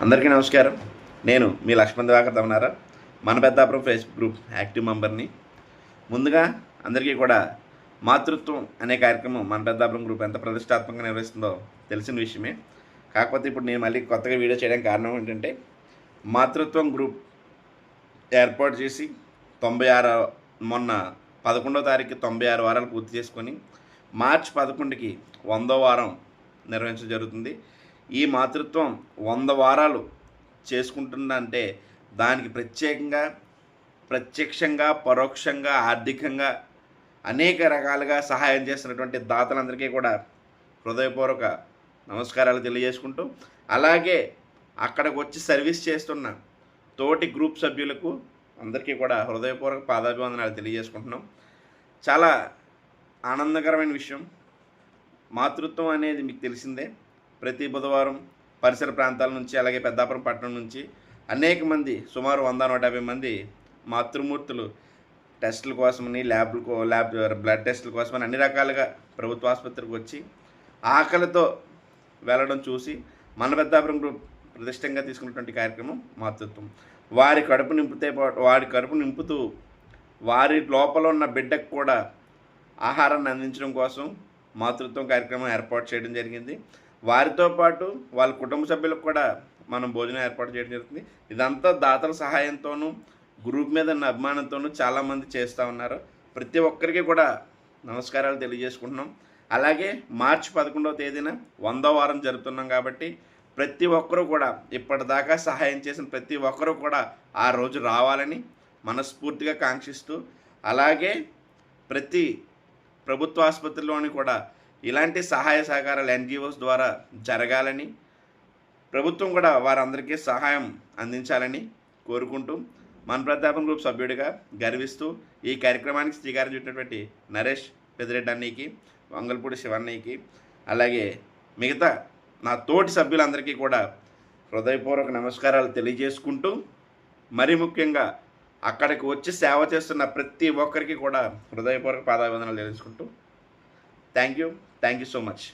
అందరికీ నమస్కారం. నేను మీ లక్ష్మణ్ దివాకర్ దమనారా, మన పెద్దాపురం ఫేస్బుక్ గ్రూప్ యాక్టివ్ మెంబర్ని. ముందుగా అందరికీ కూడా మాతృత్వం అనే కార్యక్రమం మన పెద్దాపురం గ్రూప్ ఎంత ప్రతిష్టాత్మకంగా నిర్వహిస్తుందో తెలిసిన విషయమే. కాకపోతే ఇప్పుడు నేను మళ్ళీ కొత్తగా వీడియో చేయడానికి కారణం ఏంటంటే, మాతృత్వం గ్రూప్ ఏర్పాటు చేసి 96 మొన్న 11వ తారీఖు 96 వారాలు పూర్తి చేసుకొని మార్చి 11కి 100వ వారం నిర్వహించడం జరుగుతుంది. ఈ మాతృత్వం 100 వారాలు చేసుకుంటుందంటే దానికి ప్రత్యక్షంగా పరోక్షంగా ఆర్థికంగా అనేక రకాలుగా సహాయం చేస్తున్నటువంటి దాతలందరికీ కూడా హృదయపూర్వక నమస్కారాలు తెలియజేసుకుంటూ, అలాగే అక్కడికి వచ్చి సర్వీస్ చేస్తున్న తోటి గ్రూప్ సభ్యులకు అందరికీ కూడా హృదయపూర్వక పాదాభివందనాలు తెలియజేసుకుంటున్నాం. చాలా ఆనందకరమైన విషయం. మాతృత్వం అనేది మీకు తెలిసిందే. ప్రతి బుధవారం పరిసర ప్రాంతాల నుంచి, అలాగే పెద్దాపురం పట్టణం నుంచి అనేక మంది, సుమారు 100-150 మంది మాతృమూర్తులు టెస్టుల కోసమని, ల్యాబ్ బ్లడ్ టెస్టుల కోసమని అన్ని రకాలుగా ప్రభుత్వ ఆసుపత్రికి వచ్చి ఆకలితో వెళ్ళడం చూసి మన పెద్దాపురం గ్రూప్ ప్రతిష్టంగా తీసుకున్నటువంటి కార్యక్రమం మాతృత్వం. వారి కడుపు నింపుతూ వారి లోపల ఉన్న బిడ్డకు కూడా ఆహారాన్ని అందించడం కోసం మాతృత్వం కార్యక్రమం ఏర్పాటు చేయడం జరిగింది. వారితో పాటు వాళ్ళ కుటుంబ సభ్యులకు కూడా మనం భోజనం ఏర్పాటు చేయడం జరుగుతుంది. ఇదంతా దాతల సహాయంతోనూ, గ్రూప్ మీద ఉన్న అభిమానంతోనూ చాలామంది చేస్తూ ఉన్నారు. ప్రతి ఒక్కరికి కూడా నమస్కారాలు తెలియజేసుకుంటున్నాం. అలాగే మార్చి 11వ తేదీన 100వ వారం జరుపుతున్నాం కాబట్టి ప్రతి ఒక్కరూ కూడా, ఇప్పటిదాకా సహాయం చేసిన ప్రతి ఒక్కరూ కూడా ఆ రోజు రావాలని మనస్ఫూర్తిగా కాంక్షిస్తూ, అలాగే ప్రతి ప్రభుత్వ ఆసుపత్రిలోని కూడా ఇలాంటి సహాయ సహకారాలు ఎన్జిఓస్ ద్వారా జరగాలని, ప్రభుత్వం కూడా వారందరికీ సహాయం అందించాలని కోరుకుంటూ, మన ప్రతాపం గ్రూప్ సభ్యుడిగా గర్విస్తూ ఈ కార్యక్రమానికి శ్రీకారం చుట్టినటువంటి నరేష్ పెద్దిరెడ్డి అన్నయ్యకి, వంగల్పూడి శివన్నయ్యకి, అలాగే మిగతా నా తోటి సభ్యులందరికీ కూడా హృదయపూర్వక నమస్కారాలు తెలియజేసుకుంటూ, మరీ ముఖ్యంగా అక్కడికి వచ్చి సేవ చేస్తున్న ప్రతి ఒక్కరికి కూడా హృదయపూర్వక పాదాభివందనాలు తెలియజేసుకుంటూ, థ్యాంక్ యూ సో మచ్.